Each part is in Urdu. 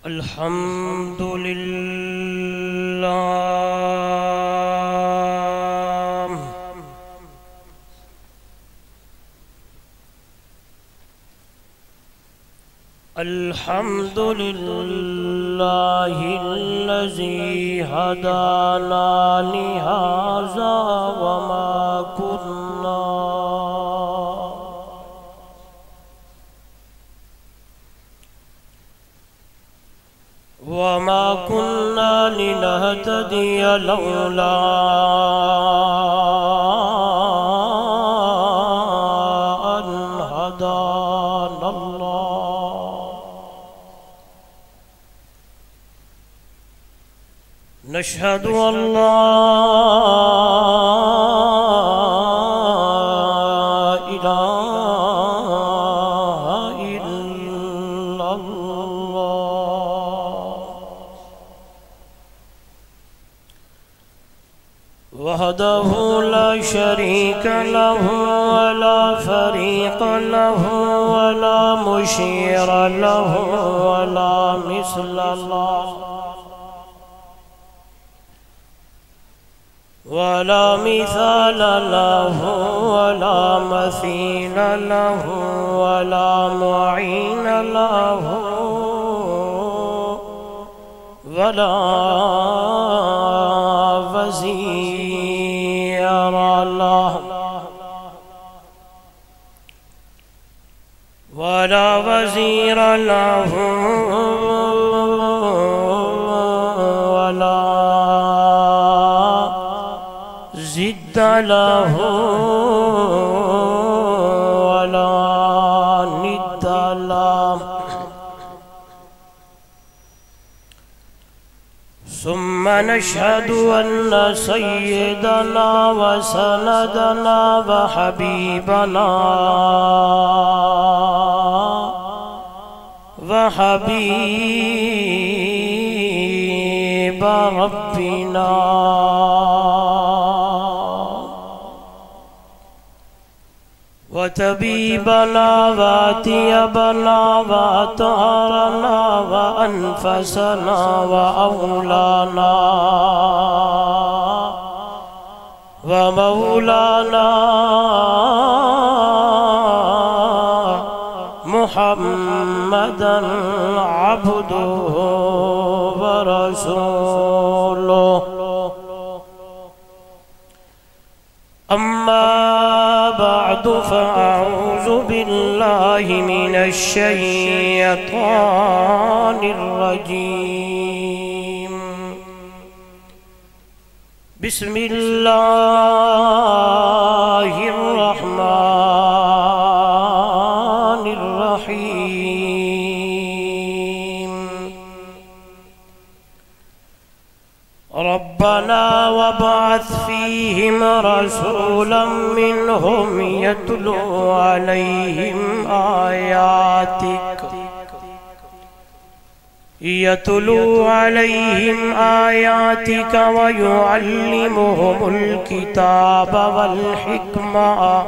الحمد لله الحمد لله الذي هدانا لهذا وما كنا لنهتدي لولا أن هدانا الله. نشهد أن لا إله إلا الله وحده لا شريك له ولا فريق له ولا مشير له ولا مثل له ولا مثال له ولا مثيل له ولا معين له ولا وزير له ولا وزير له ولا ضد له ولا ند له. ثم نشهد أن سيدنا وسندنا وحبيبنا وحبيب ربنا وطبيبنا وطيبنا وطهرنا وأنفسنا وأولانا ومولانا محمدا عبده ورسوله. أما بعد فأعوذ بالله من الشيطان الرجيم. بسم الله الرحمن الرحيم. ربنا وابعث فيهم رسولا منهم يتلو عليهم آياتك ويعلمهم الكتاب والحكمة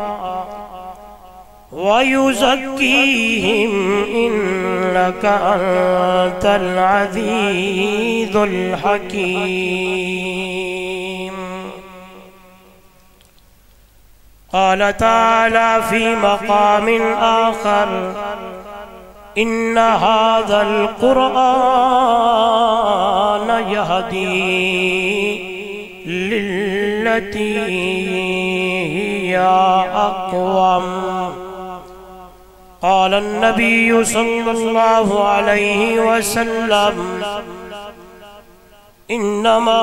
ويزكيهم إنك أنت العزيز الحكيم. قال تعالى في مقام آخر: إن هذا القرآن يهدي للتي هي أقوم. قال النبي صلى الله عليه وسلم: إنما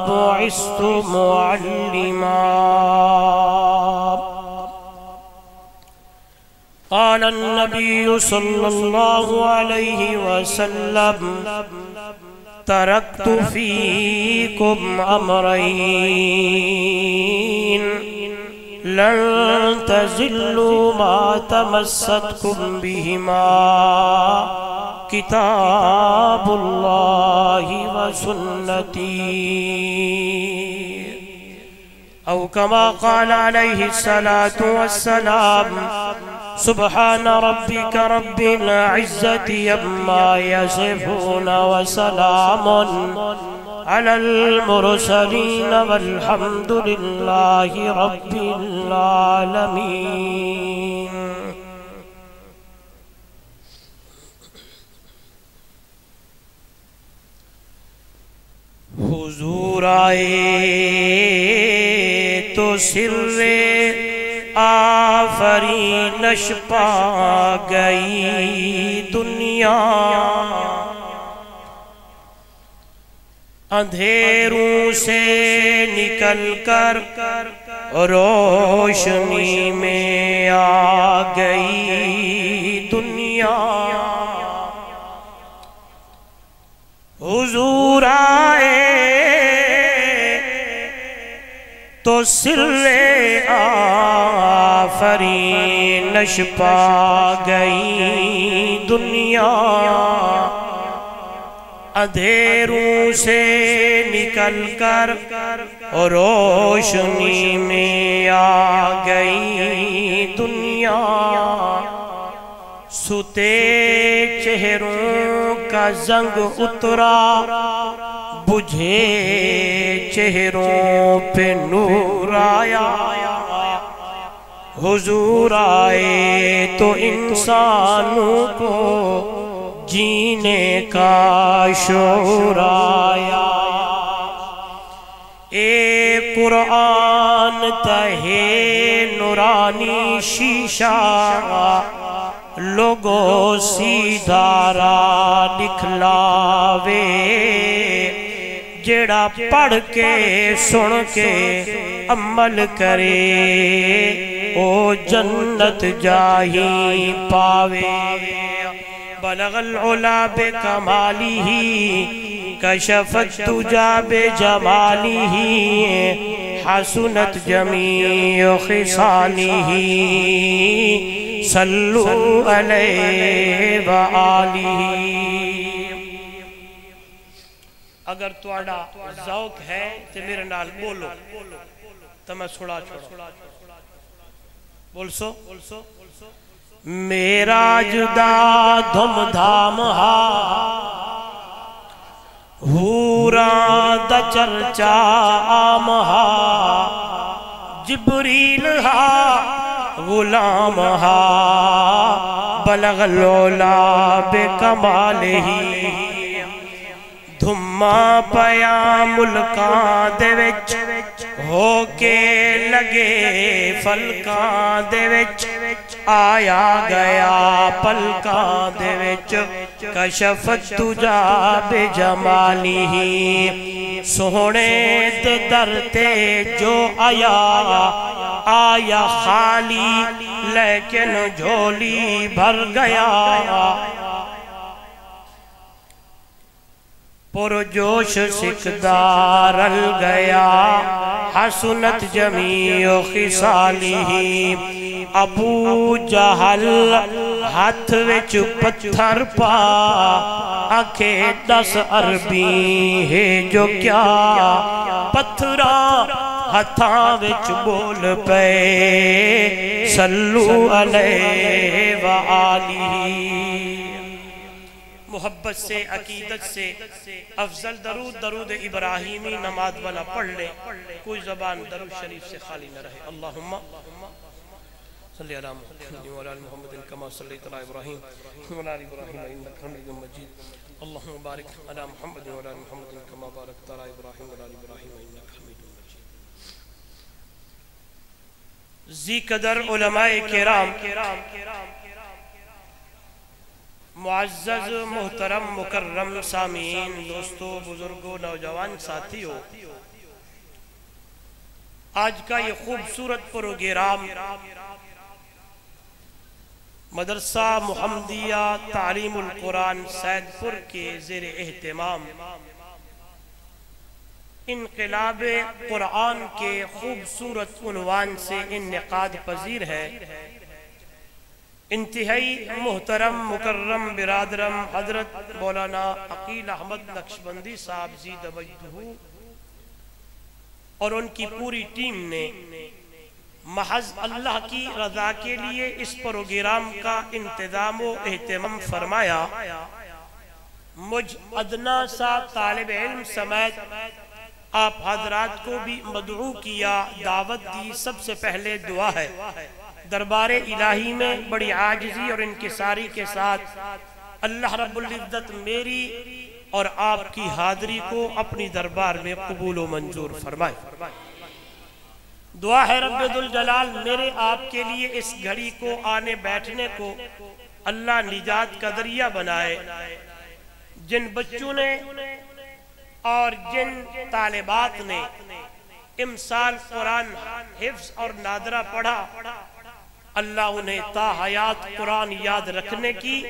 بعثت معلما. قال النبي صلى الله عليه وسلم: تركت فيكم أمرين لن تزلوا ما تمسكتم بهما كتاب الله وسنتي، أو كما قال عليه الصلاة والسلام: سبحان ربك رب العزة عما يصفون وسلام على المرسلين والحمد لله رب العالمين. حضور آئے تو سر آفرینش پا گئی دنیا، اندھیروں سے نکل کر روشنی میں آ گئی دنیا. حضور آئے تو سر آفرینش پا گئی دنیا، اندھیروں سے نکل کر روشنی میں آ گئی دنیا. سوتے چہروں کا زنگ اترا، بجھے چہروں پہ نور آیا. حضور آئے تو انسانوں کو جینے کا شعور آیا. اے قرآن تہے نورانی شیشہ، لوگوں سیدھا راہ دکھلاوے. جڑا پڑھ کے سن کے عمل کرے، او جنت جاہی پاوے. بلغ العلا بکمالہ، کشف الدجا بجمالہ، حسنت جمیع خصالہ، صلو علیہ وآلہ. اگر تواڈا ذوق ہے تو میرے نال بولو تو میں سڑا چھوڑا. بول سو میرا جدا دھم دھام ہا، حوراں دا چرچا عام ہا. جبریل ہا غلام ہا، بلغ العلا بکمالہ. دھما پیا ملکاں دے وچ، ہو کے لگے فلکاں دے وچ. آیا گیا پلکاں دے وچ، کشف الدجا بجمالہ. سونے دے در تے جو آیا، آیا خالی لیکن جھولی بھر گیا. پرجوش سکدار رل گیا، حسنت جمیع خصالہ. ابو جہل ہاتھ وچ پتھر پا، آکھے 10 عربی ہے جو کیا. پتھراں ہتھاں وچ بول پے، صلو علیہ وآلہ. محبت سے عقیدت سے افضل درود ابراہیمی نماز والا پڑھ لے، کوئی زبان درود شریف سے خالی نہ رہے. اللہم صلی علی محمد وعلی آل محمد کما صلیت علی ابراہیم وعلی آل ابراہیم انک حمید مجید. اللہم بارک علی محمد وعلی آل محمد کما بارکت علی ابراہیم وعلی آل ابراہیم انک حمید مجید. ذی قدر علماء کرام، معزز محترم مکرم سامعین، دوستو، بزرگوں، نوجوان ساتھیوں، آج کا یہ خوبصورت پروگرام مدرسہ محمدیہ تعلیم القرآن سید پور کے زیر اہتمام انقلاب قرآن کے خوبصورت عنوان سے انعقاد پذیر ہے. انتہائی محترم مکرم برادرم حضرت مولانا عقیل احمد نقشبندی صاحب زیدہ وجدہ اور ان کی پوری ٹیم نے محض اللہ کی رضا کے لیے اس پروگرام کا انتظام و اہتمام فرمایا، مجھ ادنا سا طالب علم سمیت آپ حضرات کو بھی مدعو کیا، دعوت دی۔ سب سے پہلے دعا ہے، دربار الہی میں بڑی عاجزی اور انکساری کے ساتھ اللہ رب العزت میری اور آپ کی حاضری کو اپنی دربار میں قبول و منظور فرمائے۔ دعا ہے رب ذوالجلال میرے آپ کے لیے اس گھڑی کو آنے بیٹھنے کو اللہ نجات کا ذریعہ بنائے۔ جن بچوں نے اور جن طالبات نے امسال قرآن حفظ اور نادرہ پڑھا، اللہ انہیں تا حیات قرآن یاد رکھنے کی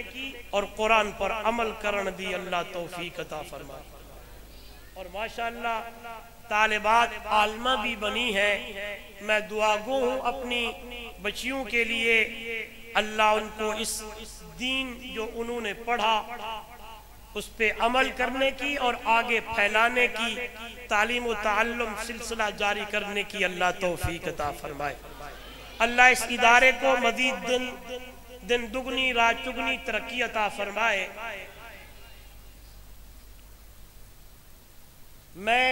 اور قرآن پر عمل کرن دی اللہ توفیق عطا فرمائے۔ اور ماشاءاللہ طالبات عالمہ بھی بنی ہے، میں دعا گو ہوں اپنی بچیوں کے لیے، اللہ ان کو اس دین جو انہوں نے پڑھا اس پہ عمل کرنے کی اور آگے پھیلانے کی، تعلیم و تعلم سلسلہ جاری کرنے کی اللہ توفیق عطا فرمائے۔ اللہ اس ادارے کو مزید دن دگنی رات چگنی ترقی عطا فرمائے۔ میں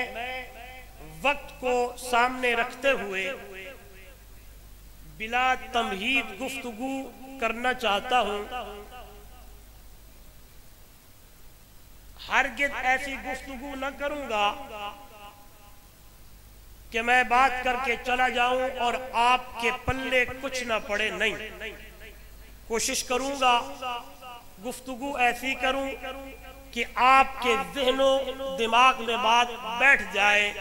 وقت کو سامنے رکھتے ہوئے بلا تمہید گفتگو کرنا چاہتا ہوں۔ ہرگز ایسی گفتگو نہ کروں گا کہ میں بات کر کے چلا جاؤں اور آپ کے پلے کچھ نہ پڑے، نہیں، کوشش کروں گا گفتگو ایسی کروں کہ آپ کے ذہن و دماغ میں بات بیٹھ جائے،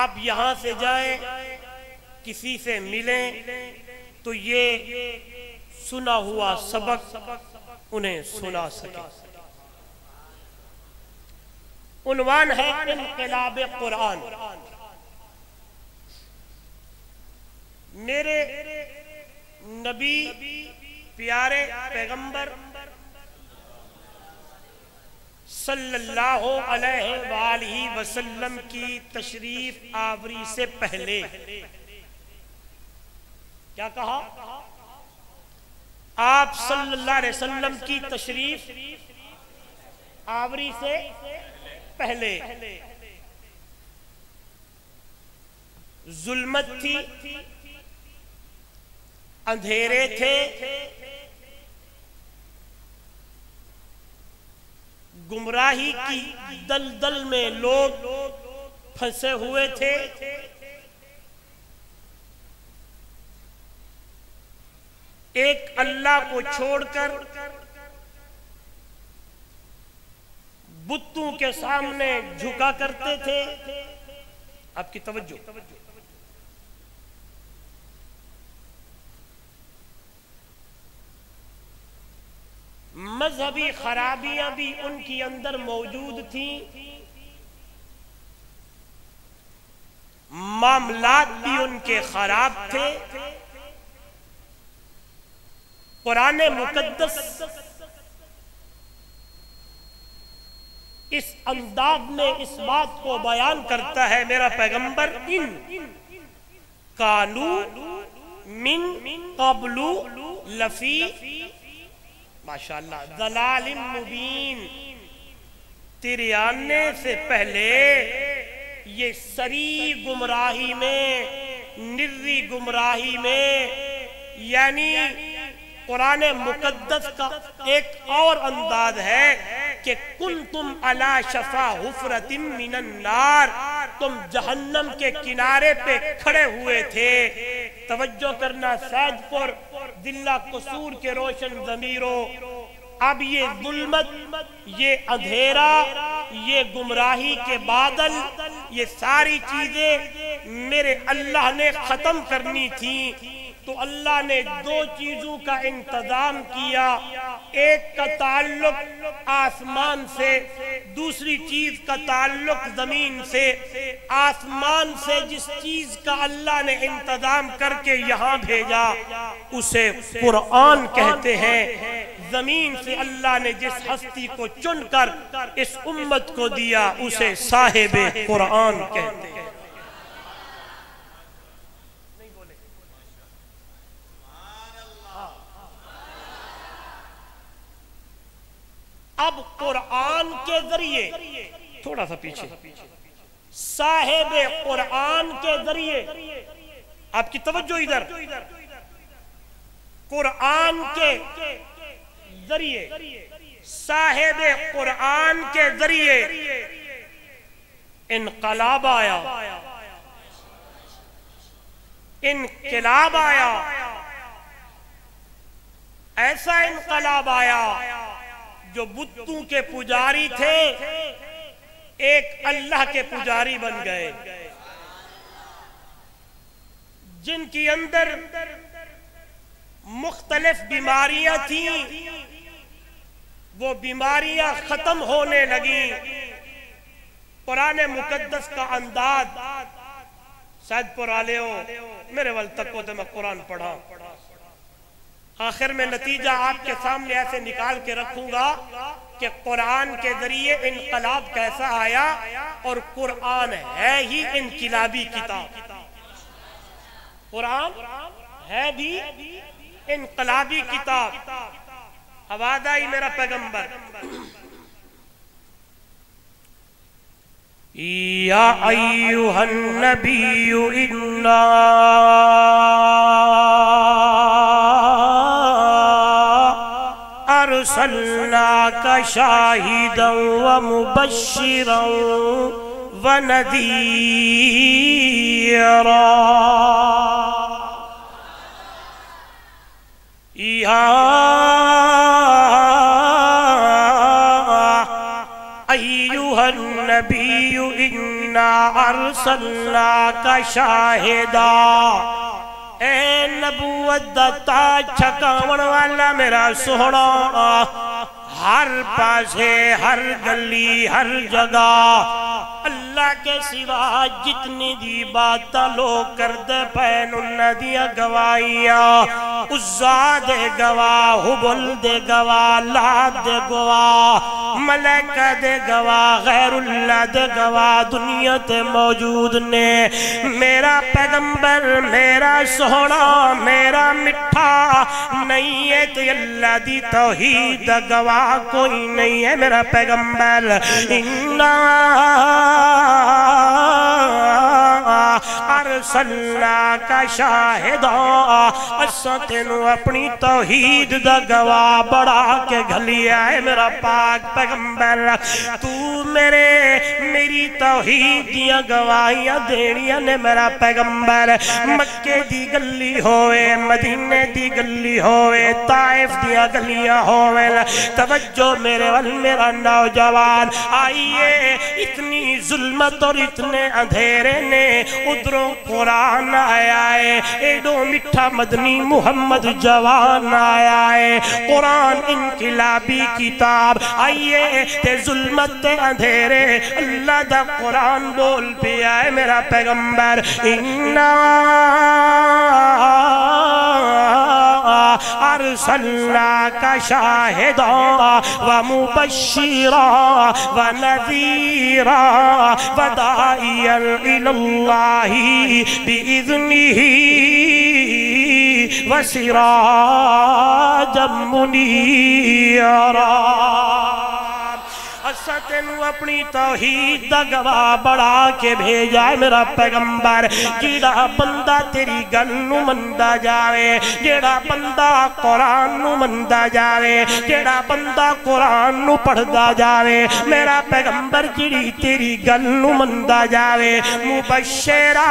آپ یہاں سے جائیں کسی سے ملیں تو یہ سنا ہوا سبق انہیں سنا سکے۔ عنوان ہے انقلاب قرآن۔ میرے نبی پیارے پیغمبر صلی اللہ علیہ وآلہ وسلم کی تشریف آوری سے پہلے کیا کہا؟ آپ صلی اللہ علیہ وسلم کی تشریف آوری سے پہلے ظلمت تھی، اندھیرے تھے، گمراہی کی دلدل میں لوگ پھنسے ہوئے تھے، ایک اللہ کو چھوڑ کر بتوں کے سامنے جھکا کرتے تھے۔ آپ کی توجہ، مذہبی خرابیاں بھی ان کی اندر موجود تھیں، معاملات بھی ان کے خراب تھے۔ قرآن مقدس اس انداز میں اس بات کو بیان کرتا ہے، میرا پیغمبر ان کانو من قبل لفی ماشاءاللہ ضلال مبین، تیرے آنے سے پہلے یہ سری گمراہی میں، نری گمراہی میں، یعنی قرآن مقدس کا ایک اور انداز ہے کہ کنتم علی شفا حفرۃ من النار، تم جہنم کے کنارے پہ کھڑے ہوئے تھے۔ توجہ کرنا سید پور ضلع قصور کے روشن ضمیروں، اب یہ ظلمت، یہ اندھیرا، یہ گمراہی کے بادل، یہ ساری چیزیں میرے اللہ نے ختم کرنی تھی، تو اللہ نے دو چیزوں کا انتظام کیا، ایک کا تعلق آسمان سے، دوسری چیز کا تعلق زمین سے۔ آسمان سے جس چیز کا اللہ نے انتظام کر کے یہاں بھیجا اسے قرآن کہتے ہیں، زمین سے اللہ نے جس ہستی کو چن کر اس امت کو دیا اسے صاحب قرآن کہتے ہیں۔ اب قرآن کے ذریعے، تھوڑا سا پیچھے، صاحب قرآن کے ذریعے، آپ کی توجہ ادھر، قرآن کے ذریعے، صاحب قرآن کے ذریعے انقلاب آیا، انقلاب آیا، ایسا انقلاب آیا جو بتوں کے پجاری تھے ایک اللہ کے پجاری بن گئے، جن کی اندر مختلف بیماریاں تھیں وہ بیماریاں ختم ہونے لگیں۔ قرآن مقدس کا انداز سید پر آلے ہو میرے ول تک کو تو میں قرآن پڑھا، آخر میں نتیجہ آپ کے سامنے ایسے نکال کے رکھوں گا کہ قرآن کے ذریعے انقلاب کیسا آیا، اور قرآن ہے ہی انقلابی کتاب، قرآن ہے بھی انقلابی کتاب۔ آواز آئی میرا پیغمبر، یا ایھا النبی انا ارسلناک شاہدا ومبشرا ونذیرا۔ یا ایھا النبی انا ارسلناک شاہدا، اے نبوت دا تاج چھکاون والا میرا سونا، ہر پاسے ہر گلی ہر جگہ اللہ کے سوا جتنی دی باتاں لوگ کردے پین انہاں دیاں گواہیاں، عزا دے گواہ، حبل دے گواہ، لات دے گواہ، ملائکہ دے گواہ، غیر اللہ دے گواہ دنیا تے موجود نے۔ میرا پیغمبر میرا سونا میرا مٹھا نہیں ہے تو اللہ دی توحید دا گواہ کوئی نہیں ہے میرا پیغمبر۔ انا ارسلناک شاہدا، اساں تینوں اپنی توحید دا گواہ بڑھا کے گھلیا ہے میرا پاک پیغمبر۔ تو میری توحید دیاں گواہیاں دینیاں نے میرا پیغمبر، مکے دی گلی ہوئے، مدینے دی گلی ہوئے، طائف دیاں گلیاں ہوئے، توجہ میرے وال میرا نوجوان، آئیے اتنی ظلمت اور اتنے اندھیرے نے، ادھروں قرآن آیا ہے، ایڈو مٹھا مدنی محمد جوان آیا ہے، قرآن انقلابی کتاب، آئیے تے ظلمت تے اندھیرے اللہ دا قرآن بول پیا ہے میرا پیغمبر۔ انا ارسلناک شاہدا ومبشرا ونذیرا وداعیا الی اللہ بإذنہ وسراجا منیرا۔ اساں تینوں اپنی توحید دا گواہ بڑھا کے بھیجا ہے میرا پیغمبر۔ جیڑا بندہ تیری گل نو مندا جاوے، جیڑا بندہ قرآن نو مندا جاوے، جیڑا بندہ قرآن نو پڑھدا جاوے، میرا پیغمبر جیڑی تیری گل نو مندا جاوے، مبشرہ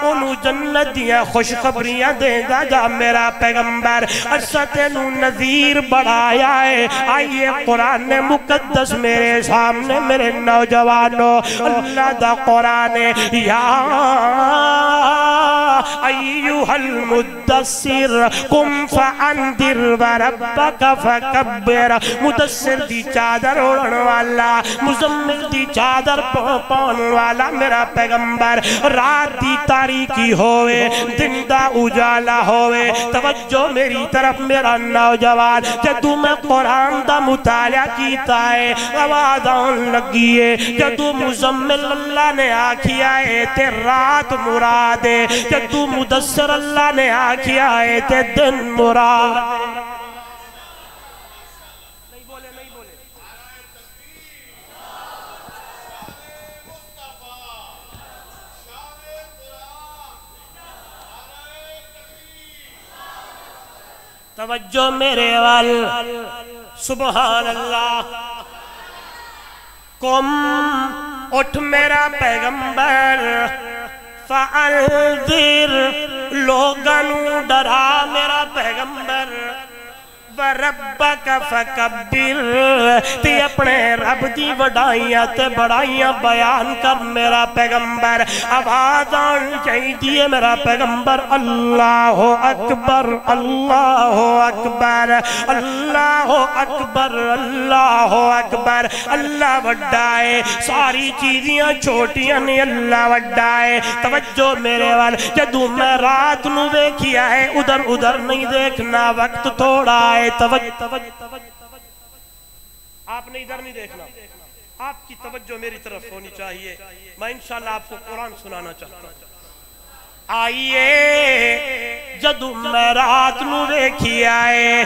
انہوں جنت دیاں خوشخبریاں دیندا جا میرا پیغمبر۔ اساں تینوں نذیر بڑھایا ہے، آئیے قرآن مقدس میرے سامنے میرے نوجوانوں، اللہ دا قرآن ہے۔ یا ایھا المدثر قم فانذر وربک فکبر، مدثر دی چادر اوڑھن والا، مزمل دی چادر پاؤن والا میرا پیغمبر، رات دی تاریکی ہوئے دن دا اجالا ہوئے، توجہ میری طرف میرا نوجوان، جدو میں قرآن دا مطالعہ کیتا ہے آواز آن لگی ہے، جدو مزمل اللہ نے آکھیا ہے تے رات مراد ہے، جدو مدثر اللہ نے آکھیا ہے تے دن مراد ہے۔ توجہ میرے وال سبحان اللہ قم اٹھ میرا پیغمبر فَأَنذِرْ لوگنوں ڈرا میرا پیغمبر وَرَبَّكَ فَكَبِّرْ تی اپنے رب دی وڈائیاں تے بڑائیاں بیان کر میرا پیغمبر آواز آن چاہیے میرا پیغمبر اللہ اکبر اللہ اکبر اللہ اکبر اللہ اکبر اللہ وڈائے ساری چیزیاں چھوٹیاں نہیں اللہ وڈائے توجہ میرے وال جدو میں رات نو دیکھیا ہے ادھر ادھر نہیں دیکھنا وقت تھوڑا ہے آپ نے ادھر نہیں دیکھنا آپ کی توجہ میری طرف ہونی چاہیے میں انشاءاللہ آپ کو قرآن سنانا چاہتا ہوں آئیے جدو میں رات نو دیکھی آئے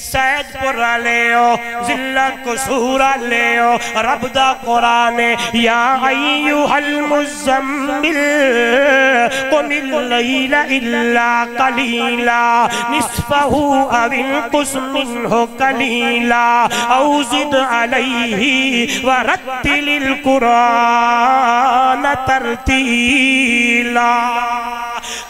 سید پورا لیو ذلہ قصورا لیو رب دا قرآن یا ایوہ المزمل قم اللیل الا قلیلا نصفہ او انقص منہ قلیلا او زد علیہ ورتل القرآن ترتیلا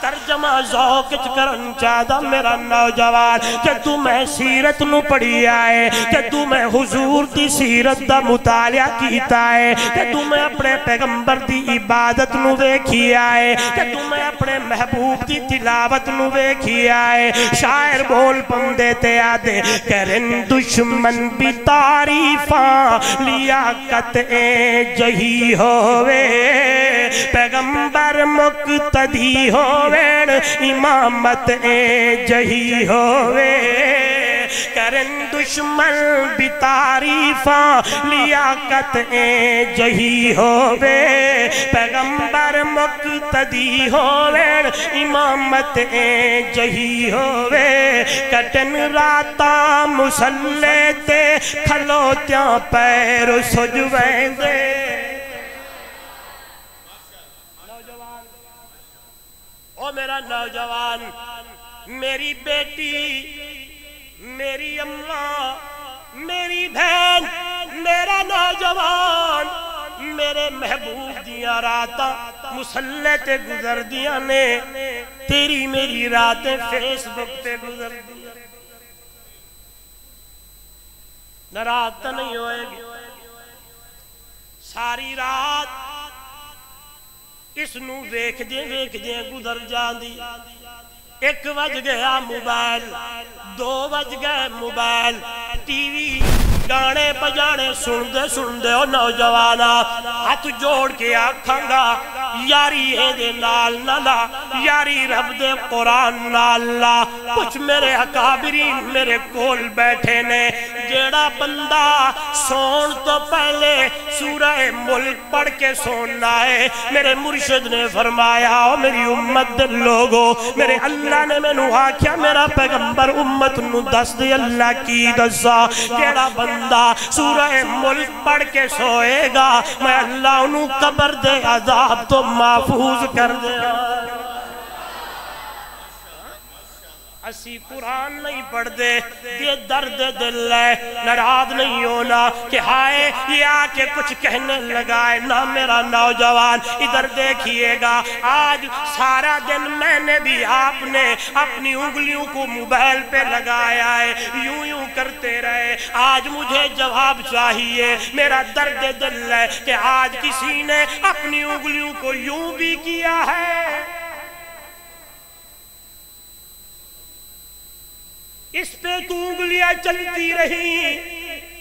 ترجمہ ذوق کرن چاہتا میرا نوجوان جدو میں سیرت نو پڑھی آئے جدو میں حضور دی سیرت دا مطالعہ کیتا ہے جدو میں اپنے پیغمبر دی عبادت نو دیکھی آئے جدو میں اپنے محبوب دی تلاوت نو دیکھی آئے شاعر بول پندے تے آدھے کرن دشمن بھی تعریفاں لیاقت جہی ہوئے پیغمبر مقتدی ہووین امامت جہی ہووے کرن دشمن بھی تعریفاں لیاقت جہی ہووے پیغمبر مقتدی ہووین امامت جہی ہووے کٹن راتا مسلح تے کھلوتیاں پیر سجویں دے او میرا نوجوان میری بیٹی میری اماں میری بہن میرا نوجوان میرے محبوب دیاں راتاں مسلح تے گزر دیاں نے تیری میری راتیں فیس بک تے گزر دیاں نہ رات نہیں ہوئے گی ساری رات اس نو ویکھ دیں گزر جان دی ایک وج گیا موبائل دو وج گئے موبائل ٹی وی گانے بجانے سن دے او نوجوانا ہاتھ جوڑ کے آکھاں گا یاری ہے دے نال نالا یاری رب دے قرآن نالا کچھ میرے اکابرین میرے کول بیٹھے نے جیڑا بندہ سون تو پہلے سورہ ملک پڑھ کے سوننا ہے میرے مرشد نے فرمایا او میری امت دے لوگو میرے اللہ نے میں نو آکھیا میرا پیغمبر امت نو دس دے اللہ کی دسا جیڑا بندہ سورہ ملک پڑھ کے سوئے گا میں اللہ انہوں قبر دے عذاب تو محفوظ کر دیا اسی قرآن نہیں پڑھ دے یہ درد دل ہے ناراض نہیں ہونا کہ ہائے یہ آکے کچھ کہنے لگائے نہ میرا نوجوان ادھر دیکھئے گا آج سارا دن میں نے بھی آپ نے اپنی انگلیوں کو موبائل پہ لگایا ہے یوں کرتے رہے آج مجھے جواب چاہیے میرا درد دل ہے کہ آج کسی نے اپنی انگلیوں کو یوں بھی کیا ہے اس پہ تو انگلیاں چلتی رہی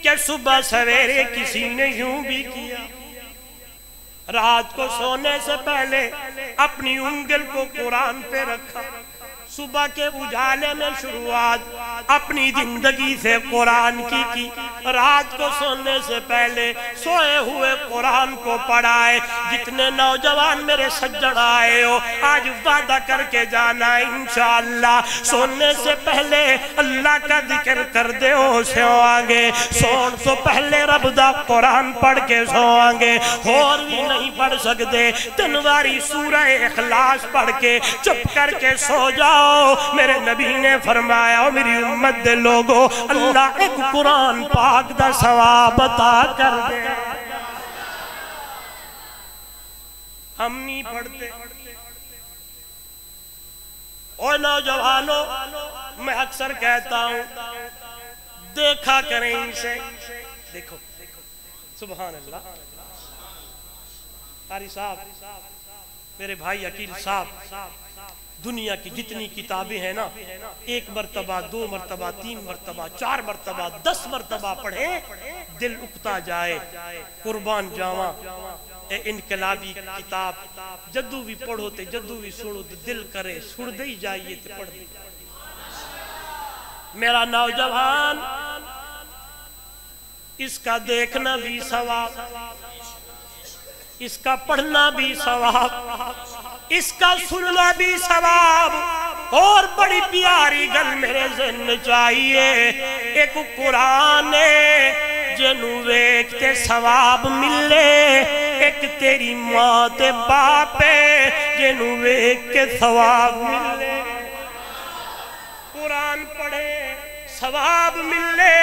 کہ صبح سویرے کسی نے یوں بھی کیا رات کو سونے سے پہلے اپنی انگل کو قرآن پہ رکھا صبح کے اجالے میں شروعات اپنی زندگی سے قرآن کی رات کو سونے سے پہلے سوئے ہوئے قرآن کو پڑھائے. جتنے نوجوان میرے سجن آئے ہو آج وعدہ کر کے جانا انشاءاللہ سونے سے پہلے اللہ کا ذکر کر دے ہو سوانگے. سون تو پہلے رب دا قرآن پڑھ کے سوانگے. اور بھی نہیں پڑھ سکتے تنواری سورہ اخلاص پڑھ کے چپ کر کے سو جاؤ. میرے نبی نے فرمایا او میری امت دے لوگو اللہ ایک قرآن پاک دا ثواب عطا کر دے. ہم نہیں پڑھتے. اور نوجوانوں میں اکثر کہتا ہوں دیکھا کریں ان سے. دیکھو سبحان اللہ. قاری صاحب میرے بھائی عقیل صاحب دنیا کی جتنی کتابیں ہیں نا ایک مرتبہ 2 مرتبہ 3 مرتبہ 4 مرتبہ 10 مرتبہ پڑھیں دل اکتا جائے. قربان جاواں انقلابی کتاب جدو بھی پڑھو تے جدو بھی سنو تے دل کرے سن دے ہی جائیے تے پڑھ دے. میرا نوجوان اس کا دیکھنا بھی ثواب, اس کا پڑھنا بھی ثواب, اس کا سننا بھی ثواب. اور بڑی پیاری گل میرے ذہن چاہیے ایک قرآن جنوں ویکھتے ثواب ملے, ایک تیری ماں تے باپ جنوں ویکھ کے ثواب ملے. قرآن پڑھے ثواب ملے.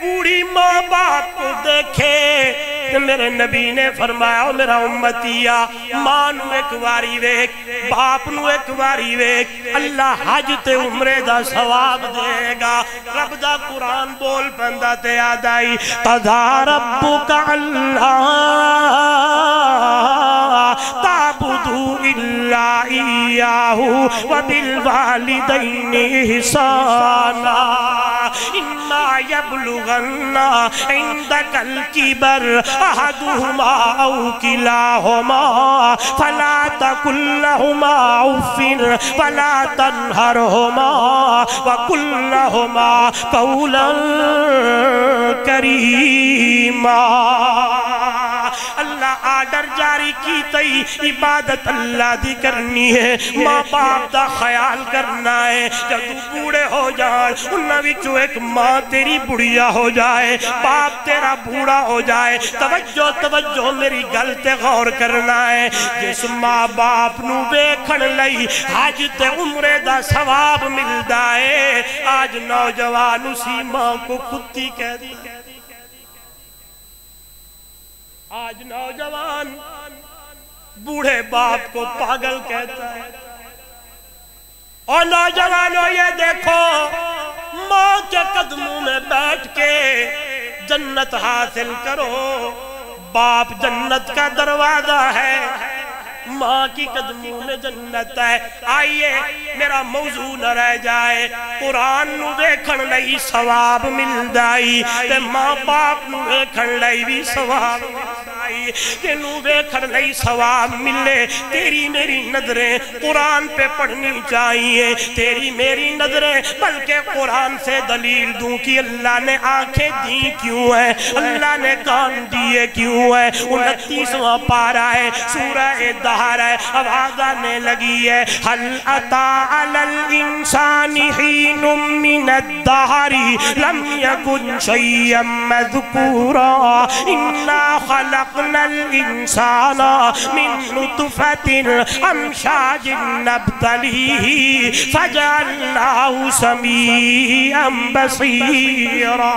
بوڑھی ماں باپ کو دیکھے میرے نبی نے فرمایا میرا امتیا ماں نو ایک واری ویکھ باپ نو ایک واری ویکھ اللہ حج تے عمرے دا ثواب دے گا. رب دا قرآن بول پندا تے یاد آئی قضا ربک اللہ تعبدوا الا ایاہ وبالوالدین احسانا اما یبلغن عندک الکبر احدہما او کلاہما فلا تقل لہما اف ولا تنہرہما وقل لہما قولا کریما. اللہ آرڈر جاری کی تئی عبادت اللہ دی کرنی ہے, ماں باپ دا خیال کرنا ہے. جب بوڑے ہو جائیں انہاں وچوں ایک ماں تیری بڑھیا ہو جائے باپ تیرا بوڑھا ہو جائے توجہ توجہ میری گل تے غور کرنا ہے. جس ماں باپ نو ویکھن لئی حج تے عمرے دا ثواب ملدا ہے آج نوجوان اسی ماں کو کتی کہہ دیا. آج نوجوان بوڑھے باپ کو پاگل کہتا ہے. اور نوجوانوں یہ دیکھو ماں کے قدموں میں بیٹھ کے جنت حاصل کرو. باپ جنت کا دروازہ ہے, ماں کی قدموں میں جنت ہے. آئیے میرا موضوع نہ رہ جائے. قرآن نو دیکھن لئی ثواب ملدائی تے ماں باپ نو دیکھن لئی بھی ثواب ملدائی. تینو دیکھن لئی ثواب ملے تیری میری نظریں قرآن پہ پڑھنی چاہیے. تیری میری نظریں بلکہ قرآن سے دلیل دوں کہ اللہ نے آنکھیں دی کیوں ہیں, اللہ نے کان دیے کیوں ہیں. 29واں پارہ ہے سورہ دہر ہے, آواز آنے لگی ہے حل اتا علی الانسان حین من الدہر لم یکن شیئا مذکورا انا خلقنا الانسان من نطفت امشاج نبتلیہ فجعلناہ سمیعا بصیرا.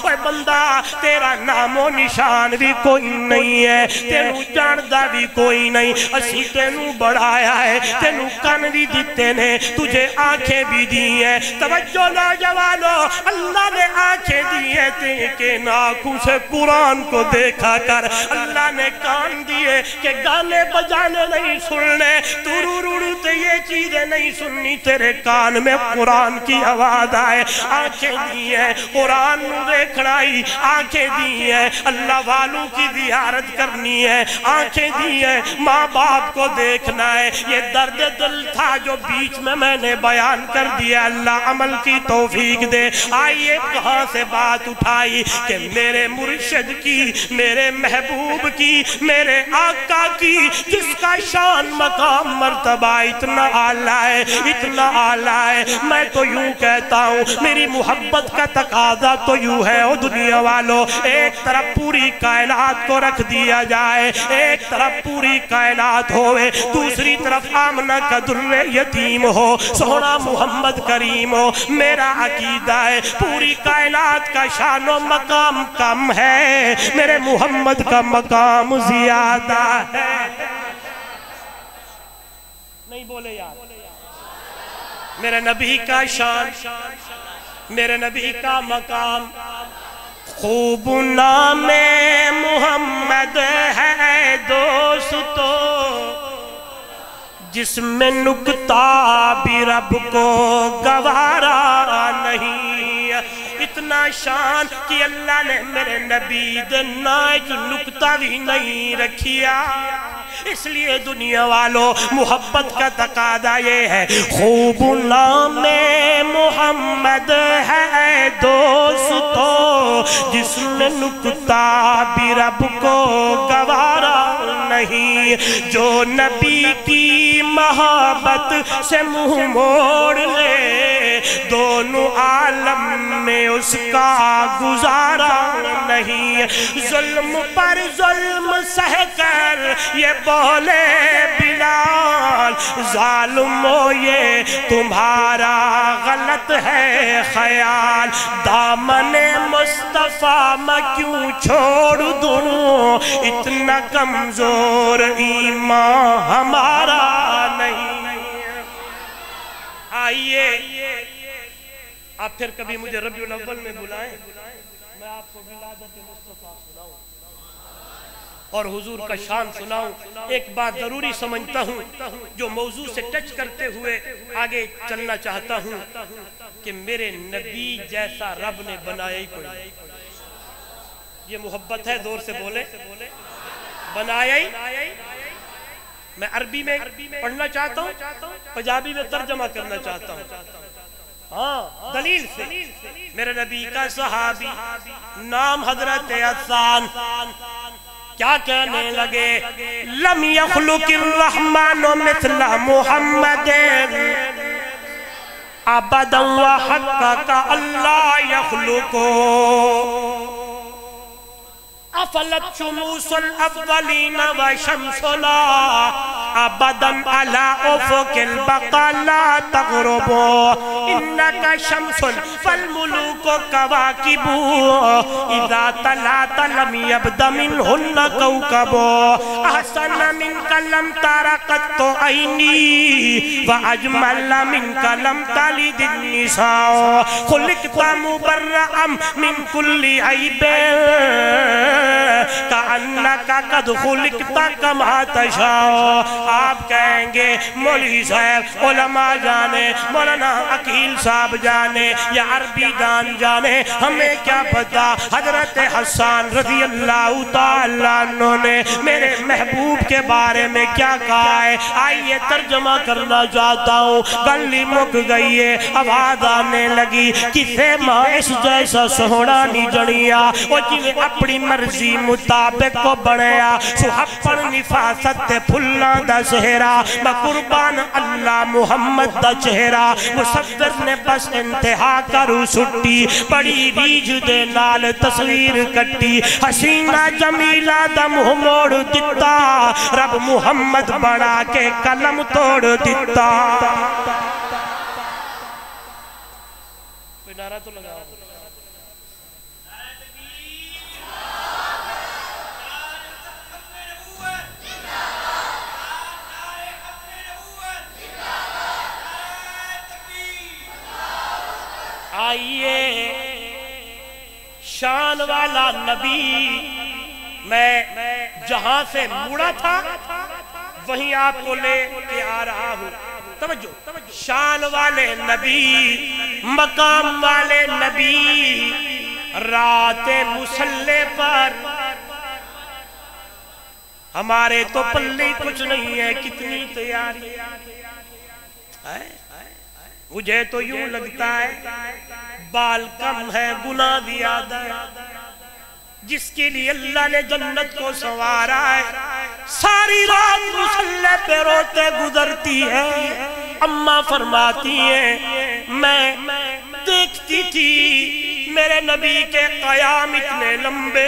اے بندہ تیرا نام و نشان بھی کوئی نہیں ہے, تینو جاندہ بھی کوئی نہیں. اسی تینو بڑھایا ہے, تینو کان بھی دیتے نے, تجھے آنکھیں بھی دی ہیں. توجہ نوجوانوں اللہ نے آنکھیں دی ہیں کہ آنکھوں سے قرآن کو دیکھا کر. اللہ نے کان دیے کہ گانے بجانے نہیں سننے، تُرُرُرُتے یہ چیزیں نہیں سننی، تیرے کان میں قرآن کی آواز آئے، آنکھیں دی ہیں قرآن نو دیکھنائی، آنکھیں دی ہیں اللہ والوں کی زیارت کرنی ہے، آنکھیں دی ہیں ماں باپ کو دیکھنا ہے۔ یہ درد دل تھا جو بیچ میں نے بیان کر دیا، اللہ عمل کی توفیق دے۔ آئیے کہاں سے بات اٹھائی کہ میرے مرشد کی، میرے محبوب کی، میرے آقا کی، جس کا شان مقام مرتبہ اتنا اعلیٰ ہے، اتنا اعلیٰ ہے۔ میں تو یوں کہتا ہوں میری محبت کا تقاضا تو یوں ہے او دنیا والو، ایک طرف پوری کائنات کو رکھ دیا جائے، ایک طرف پوری کائنات ہوئے، دوسری طرف آمنہ کا در یتیم ہو، سونا محمد کریم ہو۔ میرا عقیدہ ہے پوری کائنات کا شان و مقام کم ہے، میرے محمد کا مقام زیادہ ہے۔ نہیں بولے یار، میرے نبی کا شان، میرے نبی کا مقام، خوب نام محمد ہے دوستو، جس میں نکتہ بھی رب کو گوارا نہیں۔ اتنا شان کہ اللہ نے میرے نبی دنا ایک نکتہ بھی نہیں رکھیا، اس لیے دنیا والوں محبت کا تقاضا یہ ہے، خوب نام محمد ہے دوستو، جس میں نکتہ بھی رب کو گوارا نہیں۔ جو نبی کی محبت سے منہ موڑ لے، دونوں عالم میں اس کا گزارا نہیں۔ ظلم پر ظلم سہ کر یہ بولے بلال، ظالمو یہ تمہارا غلط ہے خیال، دامن مصطفیٰ میں کیوں چھوڑ دوں، اتنا کمزور ایمان ہمارا نہیں۔ آئیے آپ پھر کبھی مجھے ربیع الاول میں بلائیں، میں آپ کو ولادت مصطفیٰ سناؤں اور حضور کا شان سناؤں۔ ایک بات ضروری سمجھتا ہوں جو موضوع سے ٹچ کرتے ہوئے آگے چلنا چاہتا ہوں کہ میرے نبی جیسا رب نے بنایا ہی کوئی، یہ محبت ہے، زور سے بولے، بنایا ہی۔ میں عربی میں پڑھنا چاہتا ہوں، پنجابی میں ترجمہ کرنا چاہتا ہوں، ہاں دلیل سے۔ میرے نبی کا صحابی نام حضرت حسان کیا کہنے لگے، لم یخلق الرحمن مثل محمد ابدا وحقق اللہ یخلقو، افلت شموس الاولین وشمسنا ابدا على افق البقا لا تغرب، انك شمس فالملوك كواكب اذا طلعت لم يبد منهن كوكب، احسن منك لم تر قط عيني واجمل منك لم تلد النساء، خلقت مبرئا من كل عيب کأنکا قد خلقتا کما تشاء۔ آپ کہیں گے مولوی صاحب، علماء جانے، مولانا عقیل صاحب جانے یا عربی دان جانے، ہمیں کیا پتا حضرت حسان رضی اللہ تعالیٰ عنہ نے میرے محبوب کے بارے میں کیا کہا ہے۔ آئیے ترجمہ کرنا چاہتا ہوں، گلی مک گئی ہے، آواز آنے لگی، کسے ماں اس جیسا سہوڑا نہیں جڑیا، وہ جنہیں اپنی مرضی مطابق کو بڑھیا، سحپن نفاست تے پھلاں دا چہرہ، قربان اللہ محمد دا چہرہ، مصور نے بس انتہا کرو سٹی، بڑی ریج دے نال تصویر کٹی، حسینہ جمیلہ دا منہ موڑ دیتا، رب محمد بڑھا کے قلم توڑ دیتا۔ کوئی نعرہ تو لگا آئیے شان والا نبی میں جہاں سے مڑا تھا وہیں آپ کو لے کے آ رہا ہوں. توجہ, شان والے نبی, مقام والے نبی, رات مصلی پر ہمارے تو پلے کچھ نہیں ہے. کتنی تیاری ہے. مجھے تو یوں لگتا ہے بال کم ہے گناہ زیادہ ہے. جس کے لیے اللہ نے جنت کو سنوارا ہے ساری رات مصلی پہ روتے گزرتی ہے. اماں فرماتی ہیں میں دیکھتی تھی میرے نبی کے قیام اتنے لمبے,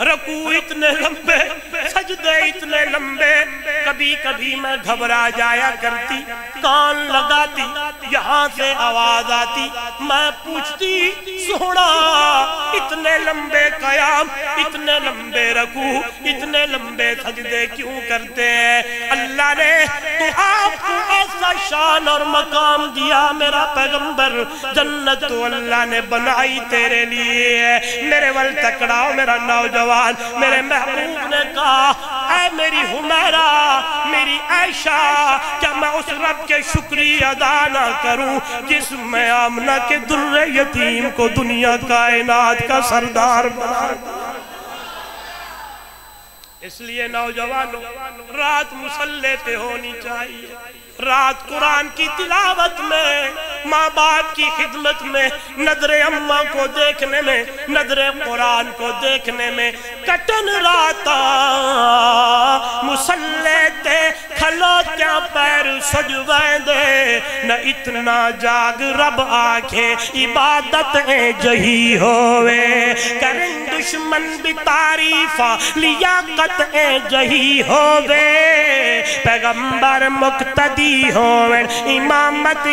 رکوع اتنے لمبے, سجدے اتنے لمبے. کبھی کبھی میں گھبرا جایا کرتی, کان لگاتی, یہاں سے آواز آتی, میں پوچھتی سونا اتنے لمبے قیام, اتنے لمبے رکوع, اتنے لمبے سجدے کیوں کرتے ہیں؟ اللہ نے تو آپ کو ایسا شان اور مقام دیا میرا پیغمبر, جنت تو اللہ نے بنائی تیرے لیے ہے. میرے ول تکڑاؤ میرا نوجوان, میرے محبوب نے کہا اے میری حمیرہ, میری عائشہ, کیا میں اس رب کے شکریہ ادا نہ کروں جس میں آمنہ کے در یتیم کو دنیا کائنات کا سردار بنا. اس لیے نوجوانوں رات مصلی پہ ہونی چاہیے. رات قرآن کی تلاوت میں, ماں باپ کی خدمت میں, نظر اماں کو دیکھنے میں, نظر قرآن کو دیکھنے میں. کٹن راتا مصلی تے کھلو کیا پیر سجویں دے, نہ اتنا جاگ رب آکھے عبادت جہی ہوئے. کرن دشمن بھی تعریفہ لیاقت جہی ہوئے. پیغمبر مقتدی ہوئے, امامت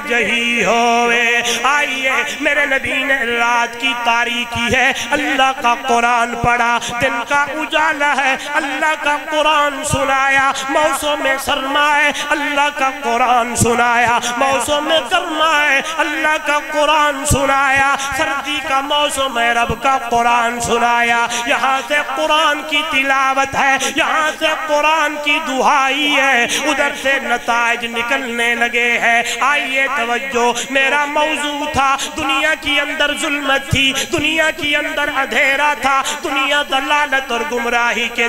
جہی ہوئے. آئیے میرے نبی نے رات کی تاریکی ہے, اللہ کا قرآن پڑھا. دن کا اجالا ہے, اللہ کا قرآن سنایا. موسم سرما ہے, اللہ کا قرآن سنایا. موسم گرما ہے, اللہ کا قرآن سنایا. سردی کا موسم ہے, رب کا قرآن سنایا. یہاں سے قرآن کی تلاوت ہے, یہاں سے قرآن کی دعائی ہے, ادھر سے نتائج نکلنے لگے ہیں. آئیے توجہ, میرا موضوع تھا دنیا کی اندر ظلمت تھی, دنیا کی اندر اندھیرا تھا, دنیا دلالت اور گمراہی کے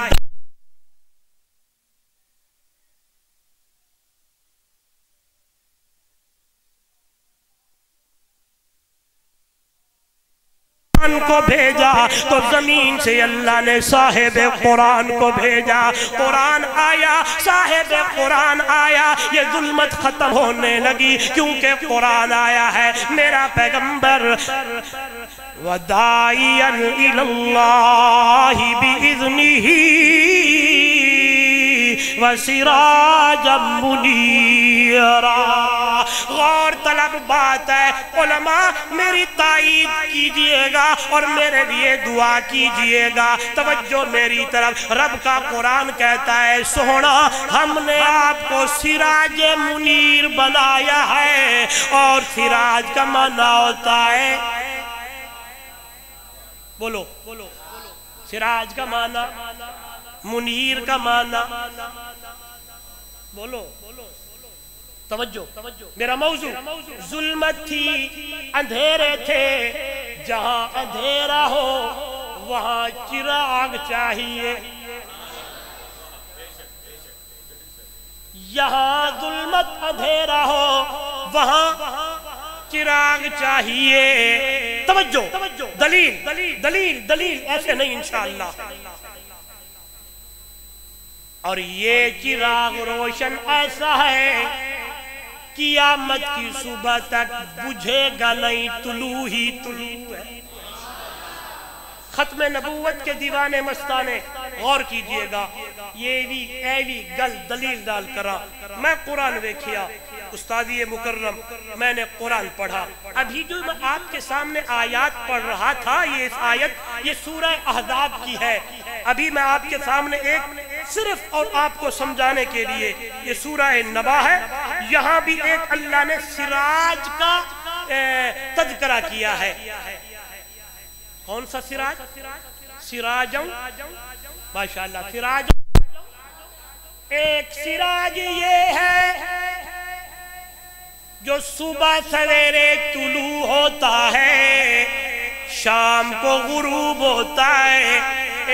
کو بھیجا تو زمین سے اللہ نے صاحب قرآن کو بھیجا. قرآن آیا, صاحب قرآن آیا, یہ ظلمت ختم ہونے لگی کیونکہ قرآن آیا ہے. میرا پیغمبر وَدَاعِيًا إِلَى اللَّهِ بِإِذْنِهِ وَسِرَاجًا مُنِيرًا. غور طلب بات ہے علماء, میری تائید کیجئے گا اور میرے لیے دعا کیجئے گا. توجہ میری طرف, رب کا قرآن کہتا ہے سونا ہم نے آپ کو سراج منیر بنایا ہے. اور سراج کا معنی ہوتا ہے, بولو سراج کا معنی, منیر کا معنی, بولو توجہ. میرا موضوع ظلمت تھی, اندھیرے تھے, جہاں اندھیرا ہو وہاں چراغ چاہیے. یہاں ظلمت اندھیرا ہو وہاں چراغ چاہیے. توجہ, دلیل دلیل دلیل, ایسے نہیں انشاءاللہ. اور یہ چراغ روشن ایسا ہے قیامت کی صبح تک بجھے گا نہیں, طلوع ہی طلوع ہے. ختم نبوت کے دیوانے مستانے غور کیجئے گا. یہ بھی ایوی گل دلیل ڈال کرا. میں قرآن ویکھیا, استادی مکرم, میں نے قرآن پڑھا. ابھی جو میں آپ کے سامنے آیات پڑھ رہا تھا, یہ آیت یہ سورہ احزاب کی ہے. ابھی میں آپ کے سامنے ایک صرف اور آپ کو سمجھانے کے لیے, یہ سورہ نبا ہے. یہاں بھی ایک اللہ نے سراج کا تذکرہ کیا ہے. کون سا سراج؟ سراجوں ماشاءاللہ سراج ایک سراج یہ ہے جو صبح سویرے طلوع ہوتا ہے شام کو غروب ہوتا ہے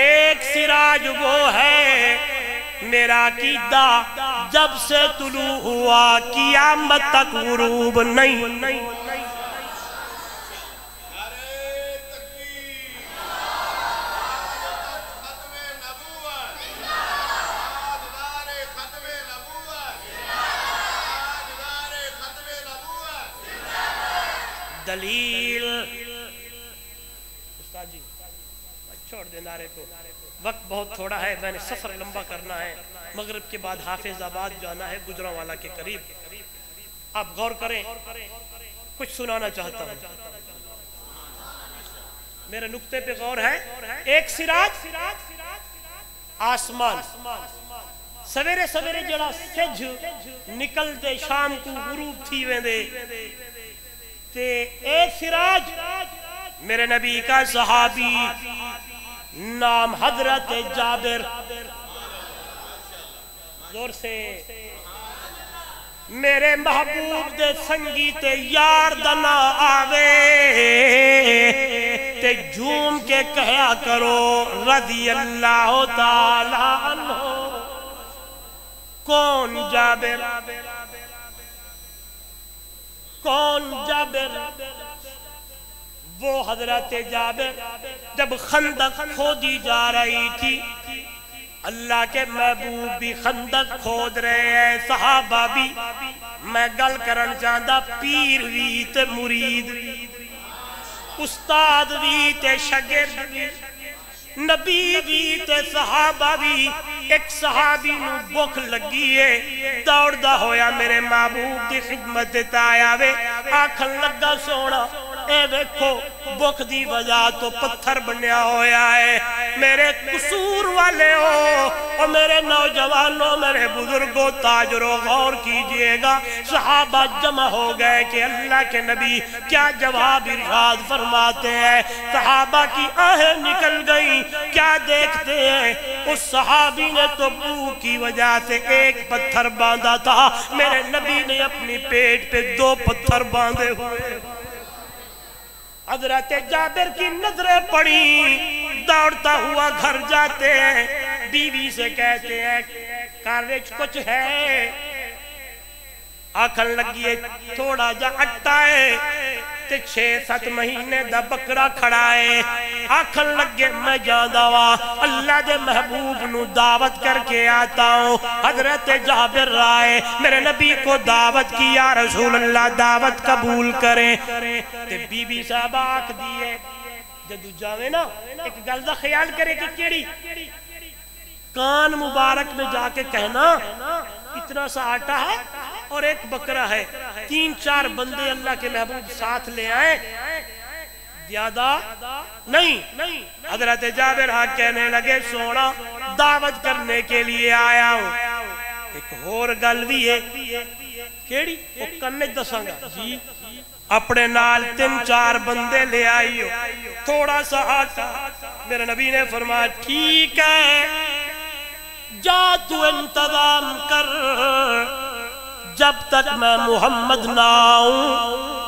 ایک سراج وہ ہے میرا عقیدہ جب سے طلوع ہوا قیامت تک غروب نہیں دلیل استاد جی چھوڑ دے نعرے کو وقت بہت تھوڑا ہے میں نے سفر لمبا کرنا ہے مغرب کے بعد حافظ آباد جانا ہے گجرانوالہ کے قریب آپ غور کریں کچھ سنانا چاہتا ہوں میرے نقطے پہ غور ہے ایک سراج آسمان سویرے سویرے جڑا سج نکل دے شام کو غروب تھی ویندے تے ایک سراج میرے نبی کا صحابی نام حضرت جابر زور سے میرے محبوب دے سنگی تے یار دنا آوے تے جھوم کے کہیا کرو رضی اللہ تعالیٰ عنہ کون جابر کون جابر وہ حضرت جابر جب خندق کھودی جا رہی تھی اللہ کے محبوب بھی خندق کھود رہے ہیں صحابہ بھی میں گل کرن چاہتا پیر بھی تے مرید استاد بھی تے شاگرد بھی نبی بھی تے صحابہ بھی ایک صحابی نو بھوک لگی ہے دوڑ دا ہویا میرے محبوب دی خدمت آیا وے آکھن لگا سونا اے دیکھو بھوک دی وجہ تو پتھر بنیا ہویا ہے میرے قصور والے ہو اور میرے نوجوانوں میرے بزرگوں تاجروں غور کیجئے گا صحابہ جمع ہو گئے کہ اللہ کے نبی کیا جواب ارشاد فرماتے ہیں صحابہ کی آہیں نکل گئی کیا دیکھتے ہیں اس صحابی نے تو بھوک کی وجہ سے ایک پتھر باندھا تھا میرے نبی نے اپنی پیٹ پہ 2 پتھر باندھے ہوئے حضرت جابر کی نظریں پڑی دوڑتا ہوا گھر جاتے ہیں بیوی سے کہتے ہیں کارج کچھ ہے آکھن لگیے تھوڑا جا اٹھا ہے تے 6-7 مہینے دا بکرا کھڑا ہے آکھن لگے میں جاندہ وا اللہ دے محبوب نو دعوت کر کے آتا ہوں حضرت جابر رائے میرے نبی کو دعوت کی یا رسول اللہ دعوت قبول کریں تے بی بی صاحب آکھ دیئے جدو جاوے نا ایک گل دا خیال کرے کہ کیڑی کان مبارک میں جا کے کہنا اتنا سا آٹا ہے اور ایک بکرا ہے 3-4 بندے اللہ کے محبوب ساتھ لے آئے زیادہ نہیں حضرت جابر ہاں کہنے لگے سونا دعوت کرنے کے لیے آیا ہوں ایک اور گل بھی ہے کیڑی وہ کرنے دسانگا جی اپنے نال 3-4 بندے لے آئی ہو تھوڑا سا آٹا میرے نبی نے فرمایا ٹھیک ہے جا تو انتظام کر جب تک میں محمد نہ آؤں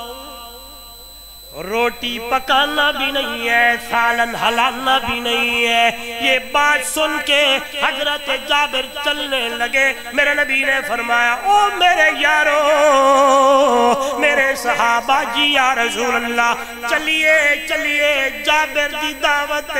روٹی پکانا بھی نہیں ہے سالن ہلانا بھی نہیں ہے یہ بات سن کے حضرت جابر چلنے لگے میرے نبی نے فرمایا او میرے یارو میرے صحابہ جی یا رسول اللہ چلیے جابر دی دعوت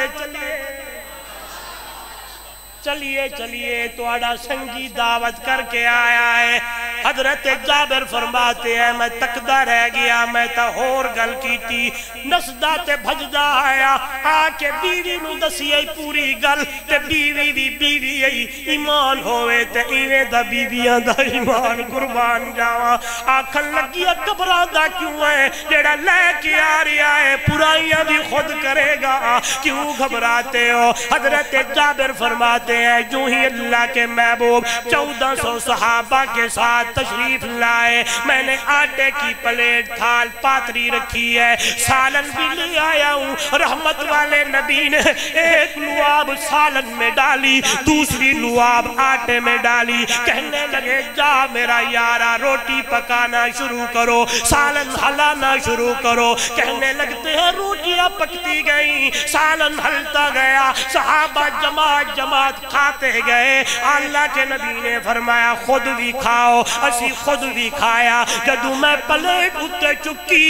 چلیے تو آڑا سنگی دعوت کر کے آیا ہے حضرت جابر فرماتے ہیں میں تکدہ رہ گیا میں تا ہور گل کی تھی نسدہ تے بھجدہ آیا آکے بیوی نو دسیے پوری گل تے بیوی ایمان ہوئے تے ایویں دا بیویاں دا ایمان قربان جاواں آکھن لگیا کبران دا کیوں ہے جیڑا لے کے آ رہا ہے پرائیاں بھی خود کرے گا کیوں گھبراتے ہو حضرت جابر فرماتے ہیں جو ہی اللہ کے محبوب 1400 صحابہ کے ساتھ تشریف لائے میں نے آٹے کی پلیٹ تھال پاتری رکھی ہے سالن بھی لے آیا ہوں رحمت والے نبی نے ایک لعاب سالن میں ڈالی، دوسری لعاب آٹے میں ڈالی، کہنے لگے جا میرا یارا روٹی پکانا شروع کرو، سالن ہلانا شروع کرو۔ کہنے لگتے ہیں روٹیاں پکتی گئیں، سالن ہلتا گیا، صحابہ جماعت جماعت کھاتے گئے۔ اللہ کے نبی نے فرمایا خود بھی کھاؤ، اسی خود بھی کھایا۔ جدو میں پلیٹ اتے چکی،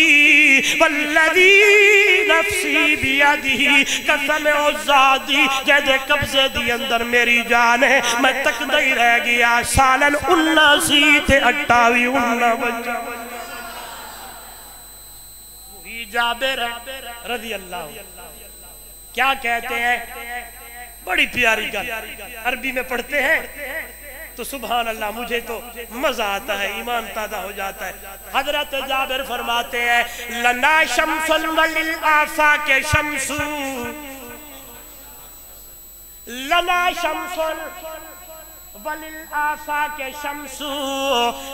والذی نفسی بیدی، قسم عزادی جیدے قبضے دی اندر میری جان ہے، میں تک نہیں رہ گیا، سالن انہ سی تھے اٹھاوی انہ بچا۔ وہی جابر رضی اللہ کیا کہتے ہیں، بڑی پیاری گل، عربی میں پڑھتے ہیں تو سبحان اللہ مجھے تو مزہ آتا ہے، ایمان تازہ ہو جاتا ہے۔ حضرت جابر فرماتے ہیں لنا شمس وللآفاق شمس، لنا شمس وللآفاق شمس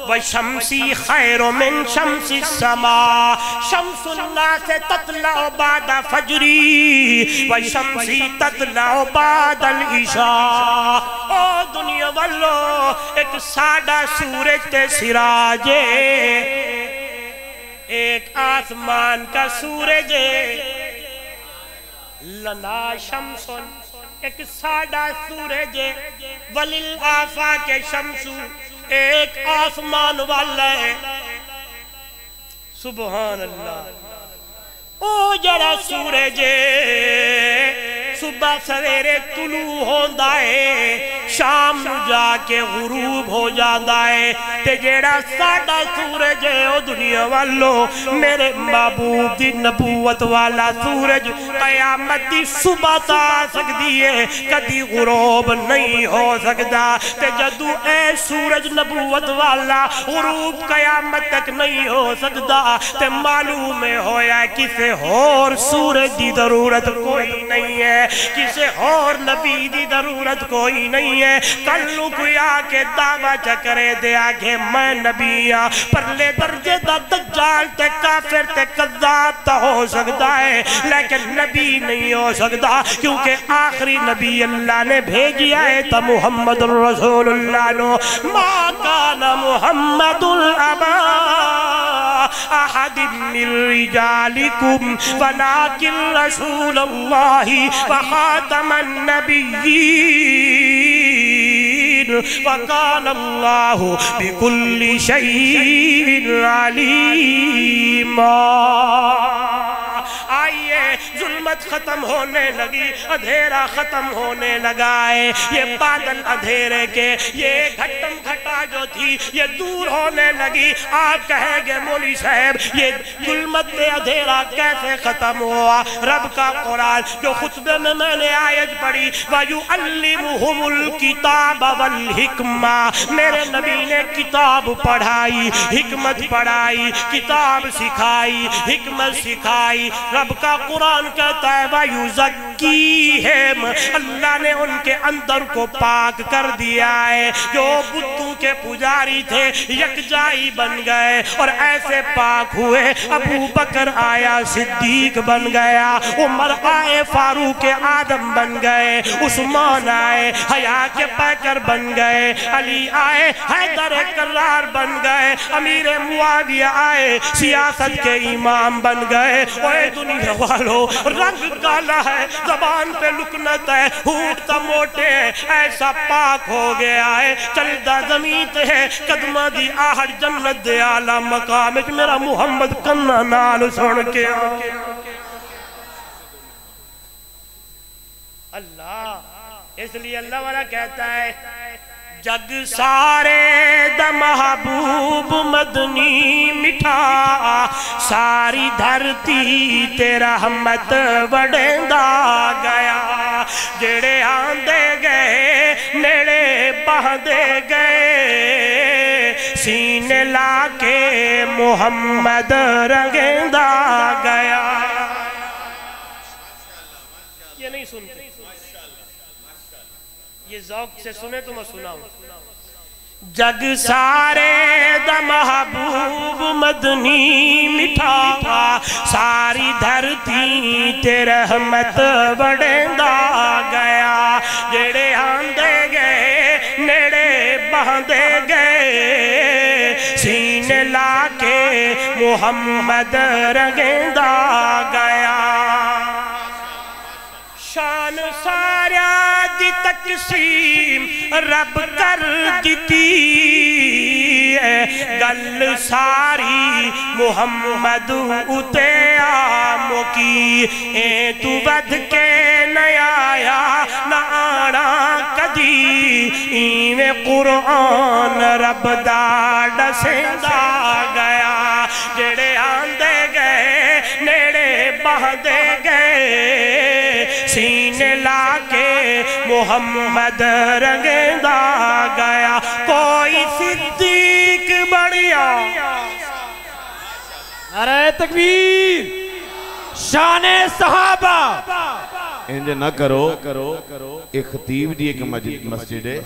وشمسی خیر من شمس السماء، شمس الناس تطلع بعد فجری وشمسی تطلع بعد العشاء۔ او دنیا والو ایک ساڑا سورج تے سراج، ایک آسمان کا سورج، لنا شمس ایک ساڑا سورج، وللآفاق شمس ایک آسمان والا ہے۔ سبحان اللہ، او جڑا سورج صبح سویرے طلوع ہوندہ ہے، شام نو جا کے غروب ہو جاندہ ہے، تے جیڑا ساڑا سورج ہے او دنیا والو میرے محبوب دی نبوت والا سورج قیامت دی صبح تا سکتی ہے، کدی غروب نہیں ہو سکتا۔ تے جدو اے سورج نبوت والا غروب قیامت تک نہیں ہو سکتا، تے معلوم ہویا کسے اور سورج دی ضرورت کوئی نہیں ہے، کسے اور نبی دی ضرورت کوئی نہیں ہے۔ کلو کوئی آکے دعویٰ چکرے دے آگے میں نبی ہاں، پرلے درجے دا دجال تے کافر تے قذاب تا ہو سکتا ہے، لیکن نبی نہیں ہو سکتا، کیونکہ آخری نبی اللہ نے بھیجیا ہے تا محمد الرسول اللہ نو۔ ما کان محمد الابا احد من رجالکم ولکن رسول اللہ وخاتم النبیین وکان اللہ بکل شیء علیما۔ آئیے ظلمت ختم ہونے لگی، اندھیرا ختم ہونے لگا ہے، یہ بادل اندھیرے کے، یہ گھٹم گھٹا جو تھی یہ دور ہونے لگی۔ آپ کہیں گے مولی صاحب یہ ظلمت اندھیرا کیسے ختم ہوا؟ رب کا قرآن جو خطبے میں نے آیت پڑھی وَيُعَلِّمُهُمُ الْكِتَابَ وَالْحِكْمَةَ، میرے نبی نے کتاب پڑھائی، حکمت پڑھائی، کتاب سکھائی، حکمت سکھائی۔ رب کا قرآن کہتا ہے وَيُزَكِّيهِمْ، اللہ نے ان کے اندر کو پاک کر دیا ہے۔ جو بتوں کے پجاری تھے یکجائی بن گئے اور ایسے پاک ہوئے، ابو بکر آیا صدیق بن گیا، عمر آئے فاروق آدم بن گئے، عثمان آئے حیا کے پیکر بن گئے، علی آئے حیدر کرار بن گئے، امیر معاویہ آئے سیاست کے امام بن گئے۔ اوے دنیا والو رنگ کالا ہے، زبان پہ لکنت ہے، ہونٹ موٹے ہے، ایسا پاک ہو گیا ہے، چلدہ زمین ہے، قدمہ دی آہر جنت دے آلہ مقام ہے، میرا محمد کنہ نال سن کے اللہ۔ اس لیے اللہ والا کہتا ہے جگ سارے دا محبوب مدنی مٹھا، ساری دھرتی تے رحمت بڑھندا گیا، جڑے آندے گئے نیڑے بہندے گئے، سینے لا کے محمد رنگندا گیا۔ یہ نہیں سنتے، یہ ذوق سے سنے تو میں سناؤں۔ جگ سارے دا محبوب مدنی مٹھا ساری دھرتی تے رحمت بڑھندا گیا جڑے آندے گئے نیڑے بہندے گئے سینے لا کے محمد رنگندا گیا شان سارا دی تقسیم رب کر دیتی ہے گل ساری محمد اتے آمو کی اے تو ود کے نہ آیا نہ آنا کدی ایویں قرآن رب دا ڈسیندا گیا جڑے آندے گئے نیڑے بہندے گئے سینے لا کے محمد رنگندا گیا کوئی صدیق بڑھیا نعرہ تکبیر شان صحابہ انجھے نہ کرو ایک خطیب دی ایک مسجد ہے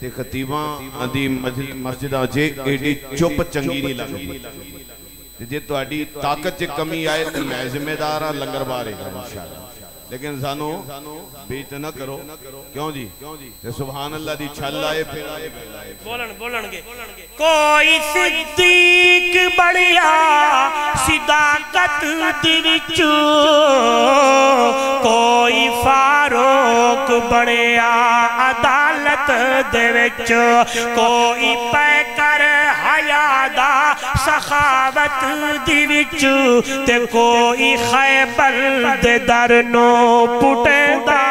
تے خطیباں دی مسجد آجے ایڈی چپ چنگی نہیں لگی جے تو ایڈی طاقت چے کمی آئے تے میں ذمہ دارہ لنگر بارے گا انشاءاللہ لیکن سانو بیت نہ کرو کیوں جی تے سبحان اللہ دی چھل آئے پھر آئے بولن گے کوئی صدیق بڑھیا صداقت دی وچ کوئی فاروق بڑھیا عدالت دے وچ کوئی پیکر حیا دا سخاوت دی وچ تے کوئی خیبر دے در نو پٹے دا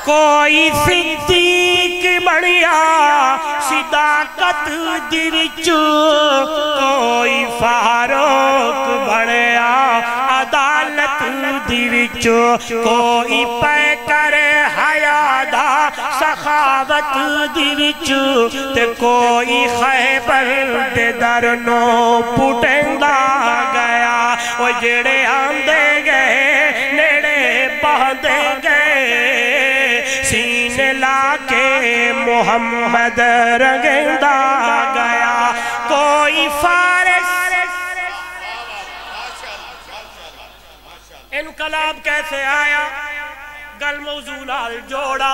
کوئی صدیق بڑھیا صداقت دی وچ کوئی فاروق بڑھیا عدالت دی وچ کوئی پیکر حیا دا سخاوت دی وچ تے کوئی خیبر دے در نو پٹیندا گیا او جڑے آندے گئے نیڑے بہندے گئے سینے لا کے محمد رنگندا گیا کوئی فارس انقلاب کیسے آیا گل موضوع نال جوڑا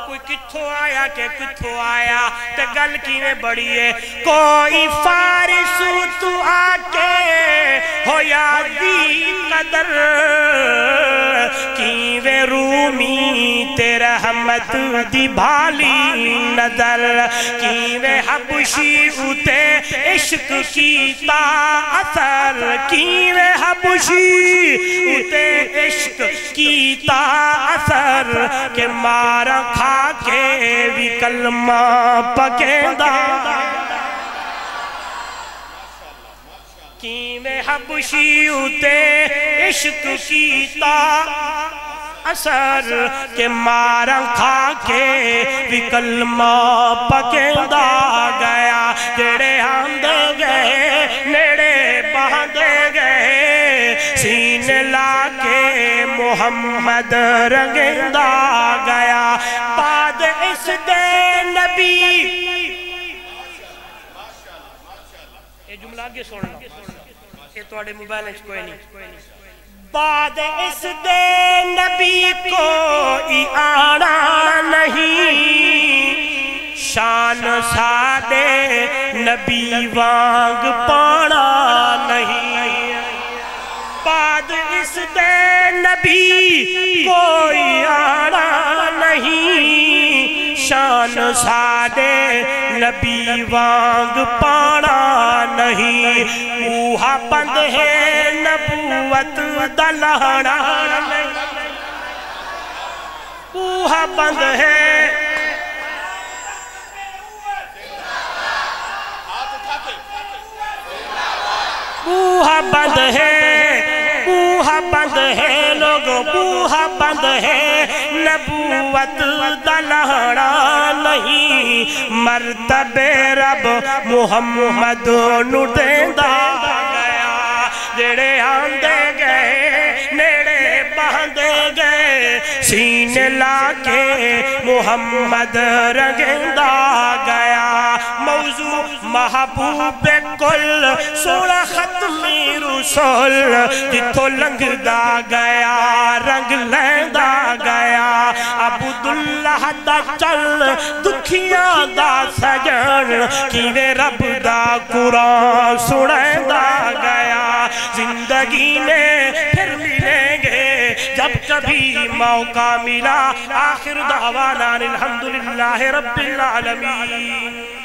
کوئی کتھوں آیا کہ کتھوں آیا تے گل کیویں بڑی ہے کوئی فارس تو آکے ہویا دی قدر کیویں رومی تے رحمت دی بھالی نظر کیویں حبشی اتے عشق کیتا اثر کیویں حبشی اتے عشق کیتا اثر کہ مارا کھا کے بھی کلمہ پکیندا کیویں حبشی اتے عشق کیتا اثر کہ مارا کھا کے بھی کلمہ پکیندا گیا جڑے آندے گئے نیڑے بہندے گئے سینے لا کے محمد رنگندا گیا بعد اس دے نبی یہ جملہ آگے سننا یہ توڑے موبائل ہے کوئی نہیں بعد اس دے نبی کوئی آنا نہیں شان سادے نبی وانگ پانا نہیں بعد اس دے نبی کوئی آنا نہیں شان سادے نبی وانگ پانا نہیں اوہا بند ہے نبوت دلہنا نہیں اوہا بند ہے اوہا بند ہے لوگوں ہے نبوت دلہڑا نہیں مرتبے رب محمد نو دیندا گیا جڑے آندے گئے نیڑے باندے گئے سینے لا کے محمد رنگندا گیا موضوع محبوب کل سوڑا ختمی رسول جتھو لنگدا گیا رنگ لیندہ گیا عبداللہ دا چل دکھیاں دا سجن کیویں رب دا قرآن سنیندہ گیا زندگی میں پھر ملیں گے جب کبھی موقع ملا آخر دعوانا الحمدللہ رب العالمین